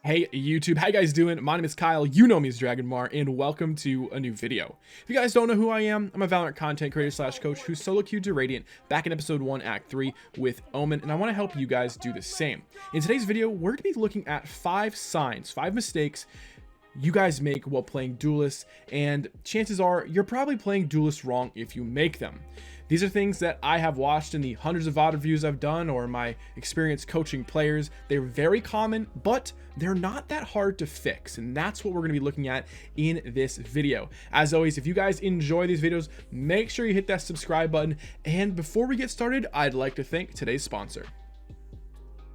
Hey YouTube, how you guys doing? My name is Kyle, you know me as Dragonmar, and welcome to a new video. If you guys don't know who I am, I'm a Valorant content creator slash coach who solo queued to Radiant back in episode 1 act 3 with Omen, and I want to help you guys do the same. In today's video, we're going to be looking at 5 signs, 5 mistakes you guys make while playing Duelists, and chances are you're probably playing Duelists wrong if you make them. These are things that I have watched in the hundreds of VOD reviews I've done or my experience coaching players. They're very common, but they're not that hard to fix, and that's what we're going to be looking at in this video. As always, if you guys enjoy these videos, make sure you hit that subscribe button, and before we get started, I'd like to thank today's sponsor.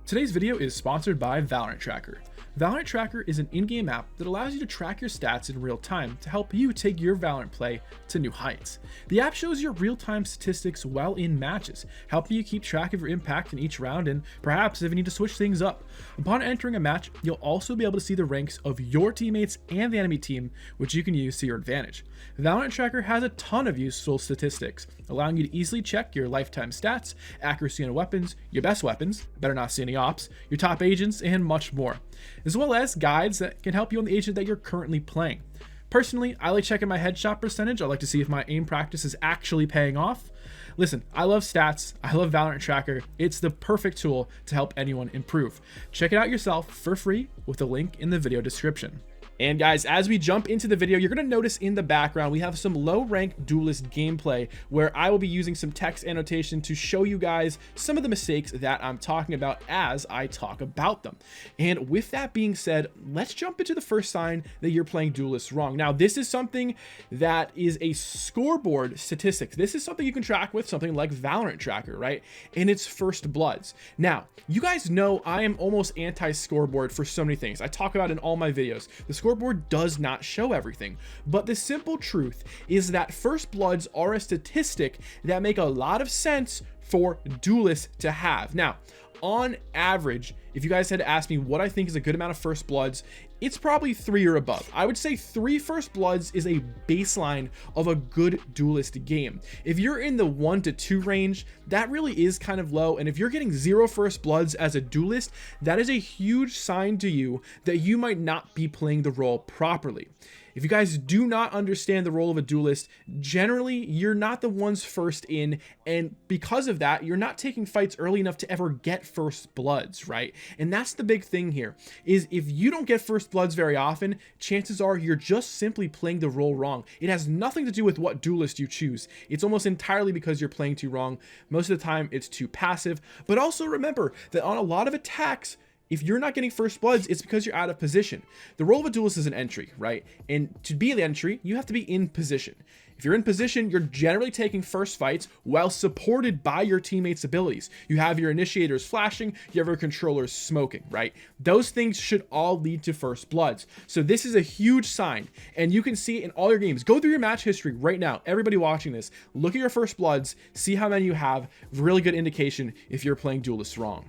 Today's video is sponsored by Valorant Tracker. Valorant Tracker is an in-game app that allows you to track your stats in real time to help you take your Valorant play to new heights. The app shows your real-time statistics while in matches, helping you keep track of your impact in each round and perhaps if you need to switch things up. Upon entering a match, you'll also be able to see the ranks of your teammates and the enemy team, which you can use to your advantage. Valorant Tracker has a ton of useful statistics, allowing you to easily check your lifetime stats, accuracy on weapons, your best weapons, better not see any ops, your top agents, and much more, as well as guides that can help you on the agent that you're currently playing. Personally, I like checking my headshot percentage. I like to see if my aim practice is actually paying off. Listen, I love stats. I love Valorant Tracker. It's the perfect tool to help anyone improve. Check it out yourself for free with the link in the video description. And guys, as we jump into the video, you're going to notice in the background, we have some low rank Duelist gameplay where I will be using some text annotation to show you guys some of the mistakes that I'm talking about as I talk about them. And with that being said, let's jump into the first sign that you're playing Duelist wrong. Now, this is something that is a scoreboard statistics. This is something you can track with something like Valorant Tracker, right? And it's first bloods. Now, you guys know I am almost anti-scoreboard for so many things. I talk about it in all my videos. The scoreboard does not show everything, but the simple truth is that first bloods are a statistic that make a lot of sense for Duelists to have. Now, on average, if you guys had to ask me what I think is a good amount of first bloods, it's probably 3 or above. I would say 3 first bloods is a baseline of a good Duelist game. If you're in the 1 to 2 range, that really is kind of low. And if you're getting 0 first bloods as a Duelist, that is a huge sign to you that you might not be playing the role properly. If you guys do not understand the role of a Duelist, generally you're not the ones first in, and because of that, you're not taking fights early enough to ever get first bloods, right? And that's the big thing here, is if you don't get first bloods very often, chances are you're just simply playing the role wrong. It has nothing to do with what Duelist you choose. It's almost entirely because you're playing too wrong. Most of the time it's too passive, but also remember that on a lot of attacks, if you're not getting first bloods, it's because you're out of position. The role of a Duelist is an entry, right? And to be the entry, you have to be in position. If you're in position, you're generally taking first fights while supported by your teammates' abilities. You have your initiators flashing, you have your controllers smoking, right? Those things should all lead to first bloods. So this is a huge sign, and you can see it in all your games. Go through your match history right now. Everybody watching this, look at your first bloods, see how many you have. Really good indication if you're playing Duelists wrong.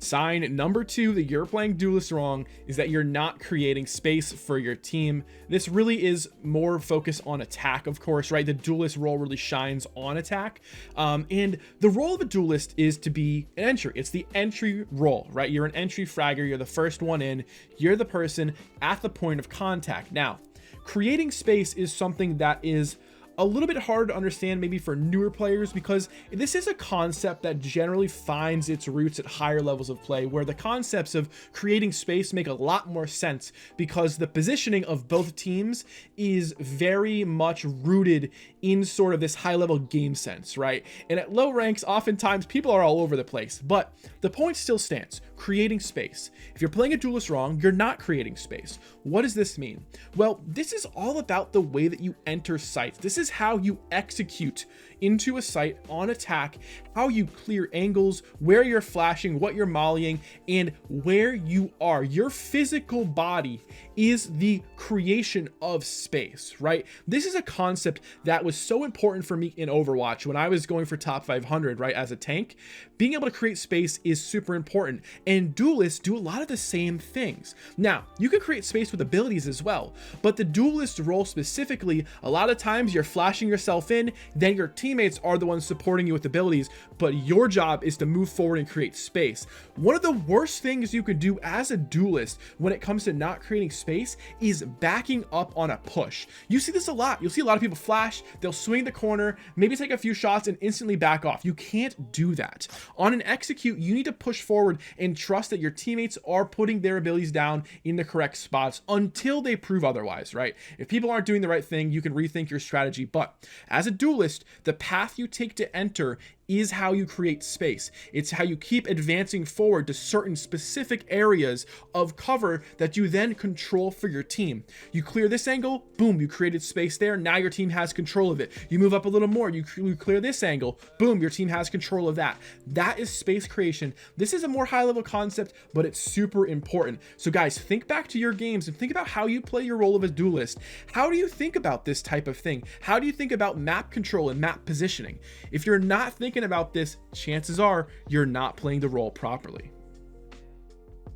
Sign number 2 that you're playing Duelist wrong is that you're not creating space for your team. This really is more focused on attack, of course, right? The Duelist role really shines on attack. And the role of a Duelist is to be an entry. It's the entry role, right? You're an entry fragger. You're the first one in. You're the person at the point of contact. Now, creating space is something that is a little bit hard to understand maybe for newer players, because this is a concept that generally finds its roots at higher levels of play, where the concepts of creating space make a lot more sense because the positioning of both teams is very much rooted in sort of this high level game sense, right? And at low ranks, oftentimes people are all over the place, but the point still stands. Creating space. If you're playing a Duelist wrong, you're not creating space. What does this mean? Well, this is all about the way that you enter sites. This is how you execute into a site on attack, how you clear angles, where you're flashing, what you're mollying, and where you are. Your physical body is the creation of space, right? This is a concept that was so important for me in Overwatch when I was going for top 500, right? As a tank, being able to create space is super important, and Duelists do a lot of the same things. Now, you can create space with abilities as well, but the Duelist role specifically, a lot of times you're flashing yourself in, then your team teammates are the ones supporting you with abilities, but your job is to move forward and create space. One of the worst things you could do as a duelist when it comes to not creating space is backing up on a push. You see this a lot. You'll see a lot of people flash, they'll swing the corner, maybe take a few shots and instantly back off. You can't do that. On an execute, you need to push forward and trust that your teammates are putting their abilities down in the correct spots until they prove otherwise, right? If people aren't doing the right thing, you can rethink your strategy. But as a duelist, the path you take to enter is how you create space. It's how you keep advancing forward to certain specific areas of cover that you then control for your team. You clear this angle, boom, you created space there. Now your team has control of it. You move up a little more, you clear this angle, boom, your team has control of that. That is space creation. This is a more high level concept, but it's super important. So guys, think back to your games and think about how you play your role of a duelist. How do you think about this type of thing? How do you think about map control and map positioning? If you're not thinking about this, chances are you're not playing the role properly.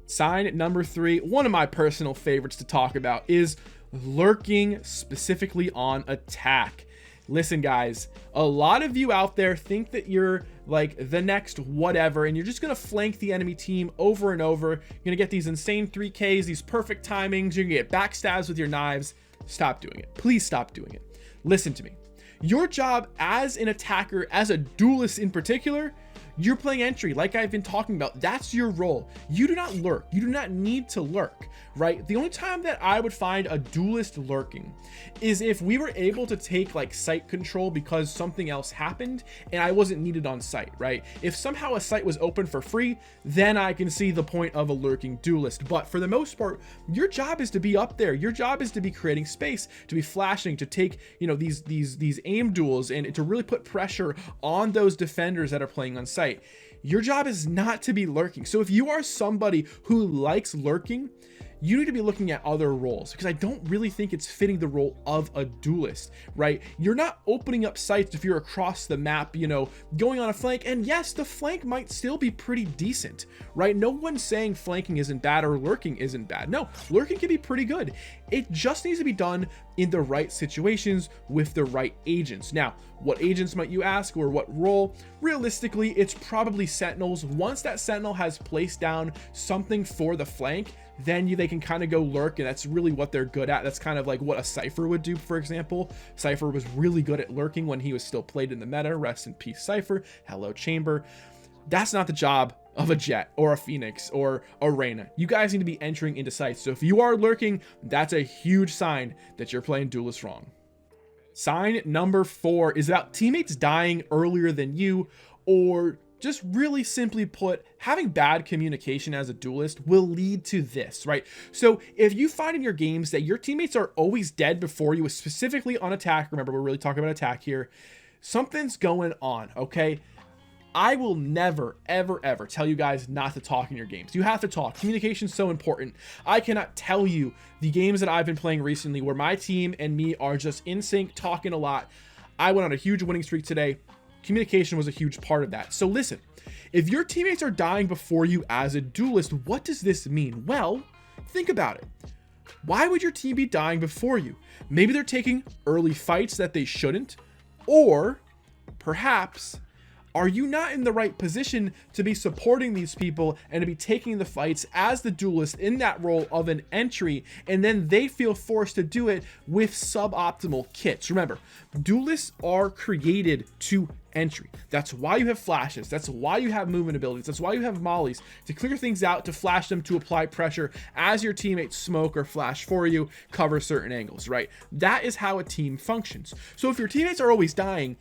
Sign number 3, one of my personal favorites to talk about, is lurking, specifically on attack. Listen guys, a lot of you out there think that you're like the next whatever and you're just gonna flank the enemy team over and over. You're gonna get these insane 3Ks, these perfect timings, you're gonna get backstabs with your knives. Stop doing it. Please stop doing it. Listen to me. Your job as an attacker, as a duelist in particular, you're playing entry like I've been talking about. That's your role. You do not lurk. You do not need to lurk, right? The only time that I would find a duelist lurking is if we were able to take like site control because something else happened and I wasn't needed on site, right? If somehow a site was open for free, then I can see the point of a lurking duelist. But for the most part, your job is to be up there. Your job is to be creating space, to be flashing, to take, you know, these aim duels and to really put pressure on those defenders that are playing on site. Your job is not to be lurking. So if you are somebody who likes lurking, you need to be looking at other roles, because I don't really think it's fitting the role of a duelist, right? You're not opening up sites if you're across the map, you know, going on a flank. And yes, the flank might still be pretty decent, right? No one's saying flanking isn't bad or lurking isn't bad. No, lurking can be pretty good. It just needs to be done in the right situations with the right agents. Now, what agents might you ask, or what role? Realistically, it's probably sentinels. Once that sentinel has placed down something for the flank, then they can kind of go lurk, and that's really what they're good at. That's kind of like what a Cypher would do, for example. Cypher was really good at lurking when he was still played in the meta. Rest in peace, Cypher. Hello, Chamber. That's not the job of a Jet or a Phoenix or a Reyna. You guys need to be entering into sites. So if you are lurking, that's a huge sign that you're playing Duelist wrong. Sign number 4 is about teammates dying earlier than you, or just really simply put, having bad communication as a duelist will lead to this, right? So if you find in your games that your teammates are always dead before you, specifically on attack, remember we're really talking about attack here, something's going on, okay? I will never, ever, ever tell you guys not to talk in your games. You have to talk. Communication is so important. I cannot tell you the games that I've been playing recently where my team and me are just in sync, talking a lot. I went on a huge winning streak today. Communication was a huge part of that. So listen, if your teammates are dying before you as a duelist, what does this mean? Well, think about it. Why would your team be dying before you? Maybe they're taking early fights that they shouldn't, or perhaps, are you not in the right position to be supporting these people and to be taking the fights as the duelist in that role of an entry, and then they feel forced to do it with suboptimal kits? Remember, duelists are created to entry. That's why you have flashes. That's why you have movement abilities. That's why you have mollies, to clear things out, to flash them, to apply pressure as your teammates smoke or flash for you, cover certain angles, right? That is how a team functions. So if your teammates are always dying,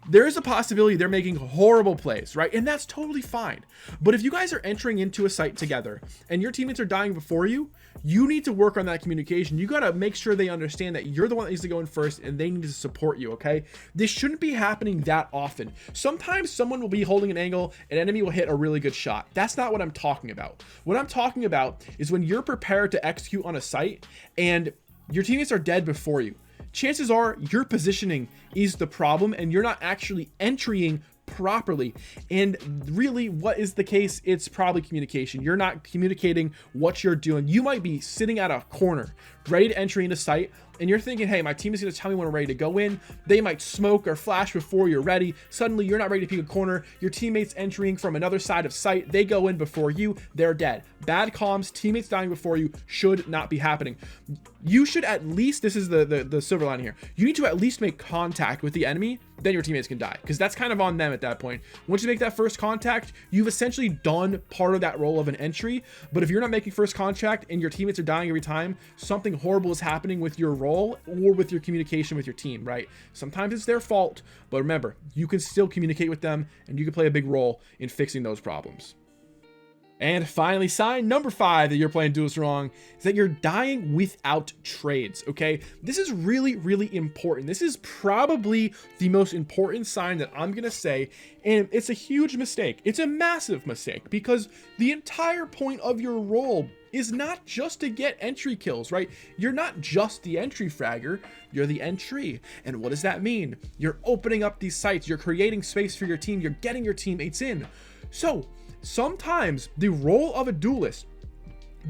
there is a possibility they're making horrible plays, right? And that's totally fine. But if you guys are entering into a site together and your teammates are dying before you, you need to work on that communication. You got to make sure they understand that you're the one that needs to go in first and they need to support you, okay? This shouldn't be happening that often. Sometimes someone will be holding an angle, an enemy will hit a really good shot. That's not what I'm talking about. What I'm talking about is when you're prepared to execute on a site and your teammates are dead before you. Chances are your positioning is the problem and you're not actually entering properly. And really, what is the case? It's probably communication. You're not communicating what you're doing. You might be sitting at a corner ready to enter into site, and you're thinking, hey, my team is going to tell me when we're ready to go in. They might smoke or flash before you're ready. Suddenly you're not ready to peek a corner. Your teammates entering from another side of sight. They go in before you. They're dead. Bad comms, teammates dying before you should not be happening. You should at least, this is the silver line here, you need to at least make contact with the enemy, then your teammates can die, because that's kind of on them at that point. Once you make that first contact, you've essentially done part of that role of an entry. But if you're not making first contact and your teammates are dying every time, something horrible is happening with your role or with your communication with your team, right? Sometimes it's their fault, but remember, you can still communicate with them and you can play a big role in fixing those problems. And finally, sign number 5 that you're playing Duelist wrong is that you're dying without trades, okay? This is really, really important. This is probably the most important sign that I'm gonna say, and it's a huge mistake. It's a massive mistake, because the entire point of your role is not just to get entry kills, right? You're not just the entry fragger, you're the entry. And what does that mean? You're opening up these sites, you're creating space for your team, you're getting your teammates in. So, sometimes the role of a duelist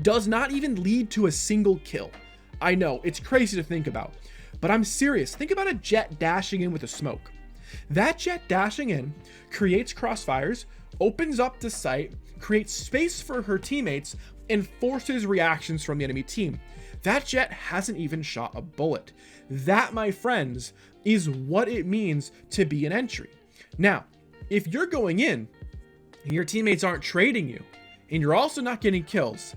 does not even lead to a single kill. I know, it's crazy to think about, but I'm serious. Think about a jet dashing in with a smoke. That jet dashing in creates crossfires, opens up the site, creates space for her teammates, and forces reactions from the enemy team. That jet hasn't even shot a bullet. That, my friends, is what it means to be an entry. Now, if you're going in, your teammates aren't trading you, and you're also not getting kills,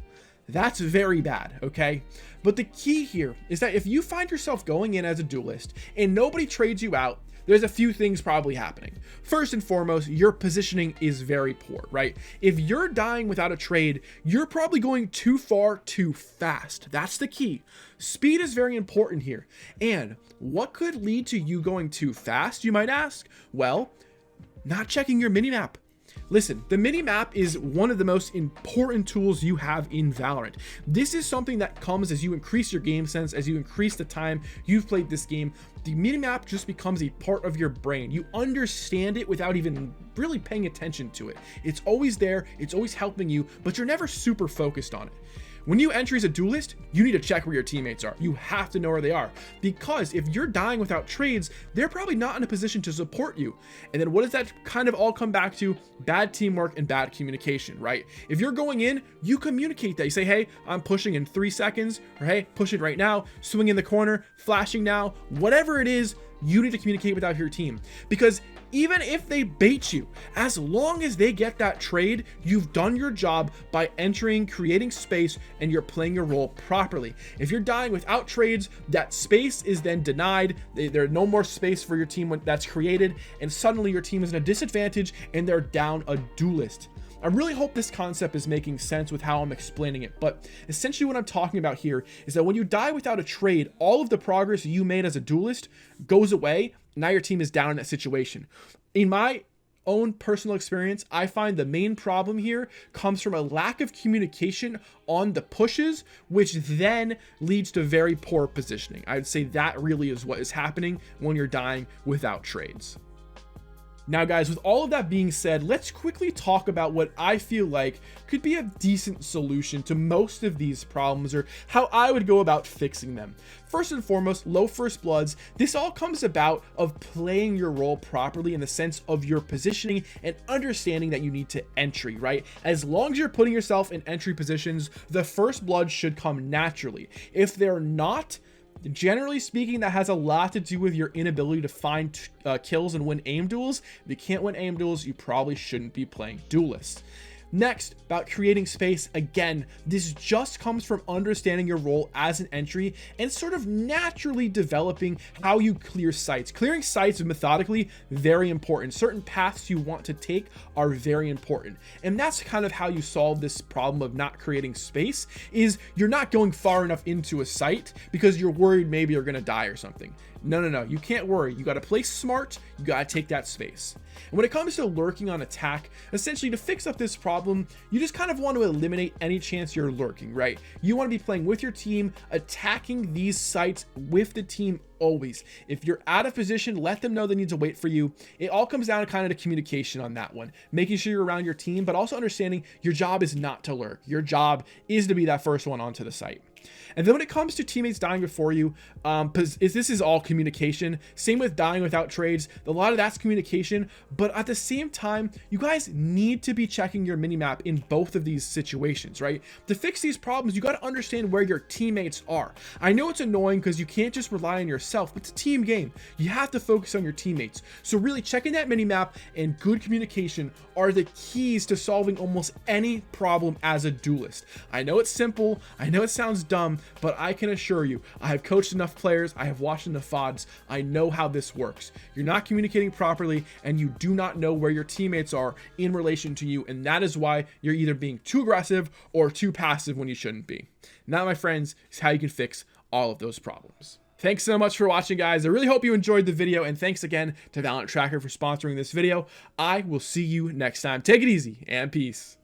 that's very bad, okay? But the key here is that if you find yourself going in as a duelist and nobody trades you out, there's a few things probably happening. First and foremost, your positioning is very poor, right? If you're dying without a trade, you're probably going too far too fast. That's the key. Speed is very important here. And what could lead to you going too fast, you might ask? Well, not checking your minimap. Listen, the minimap is one of the most important tools you have in Valorant. This is something that comes as you increase your game sense, as you increase the time you've played this game. The minimap just becomes a part of your brain. You understand it without even really paying attention to it. It's always there, it's always helping you, but you're never super focused on it. When you enter as a duelist, you need to check where your teammates are. You have to know where they are, because if you're dying without trades, they're probably not in a position to support you. And then what does that kind of all come back to? Bad teamwork and bad communication, right? If you're going in, you communicate that. You say, hey, I'm pushing in 3 seconds, or hey, push it right now, swing in the corner, flashing now, whatever it is, you need to communicate with your team. Because even if they bait you, as long as they get that trade, you've done your job by entering, creating space, and you're playing your role properly. If you're dying without trades, that space is then denied. There's no more space for your team when that's created, and suddenly your team is in a disadvantage and they're down a duelist. I really hope this concept is making sense with how I'm explaining it, but essentially what I'm talking about here is that when you die without a trade, all of the progress you made as a duelist goes away. Now your team is down in that situation. In my own personal experience, I find the main problem here comes from a lack of communication on the pushes, which then leads to very poor positioning. I would say that really is what is happening when you're dying without trades. Now guys, with all of that being said, let's quickly talk about what I feel like could be a decent solution to most of these problems, or how I would go about fixing them. First and foremost, low first bloods. This all comes about of playing your role properly in the sense of your positioning and understanding that you need to entry, right? As long as you're putting yourself in entry positions, the first blood should come naturally. If they're not, generally speaking, that has a lot to do with your inability to find kills and win aim duels. If you can't win aim duels, you probably shouldn't be playing Duelists. Next, about creating space. Again, this just comes from understanding your role as an entry and sort of naturally developing how you clear sites. Clearing sites methodically, very important. Certain paths you want to take are very important. And that's kind of how you solve this problem of not creating space, is you're not going far enough into a site because you're worried maybe you're going to die or something. No, you can't worry. You got to play smart. You got to take that space. And when it comes to lurking on attack, essentially to fix up this problem, you just kind of want to eliminate any chance you're lurking, right? You want to be playing with your team, attacking these sites with the team always. If you're out of position, let them know they need to wait for you. It all comes down to kind of the communication on that one, making sure you're around your team, but also understanding your job is not to lurk. Your job is to be that first one onto the site. And then when it comes to teammates dying before you, this is all communication. Same with dying without trades. A lot of that's communication, but at the same time, you guys need to be checking your minimap in both of these situations, right? To fix these problems, you got to understand where your teammates are. I know it's annoying because you can't just rely on yourself, but it's a team game. You have to focus on your teammates. So really checking that minimap and good communication are the keys to solving almost any problem as a duelist. I know it's simple. I know it sounds dumb, but I can assure you, I have coached enough players, I have watched enough VODs, I know how this works. You're not communicating properly, and you do not know where your teammates are in relation to you, and that is why you're either being too aggressive or too passive when you shouldn't be. And that, my friends, is how you can fix all of those problems. Thanks so much for watching, guys. I really hope you enjoyed the video, and thanks again to Valorant Tracker for sponsoring this video. I will see you next time. Take it easy, and peace.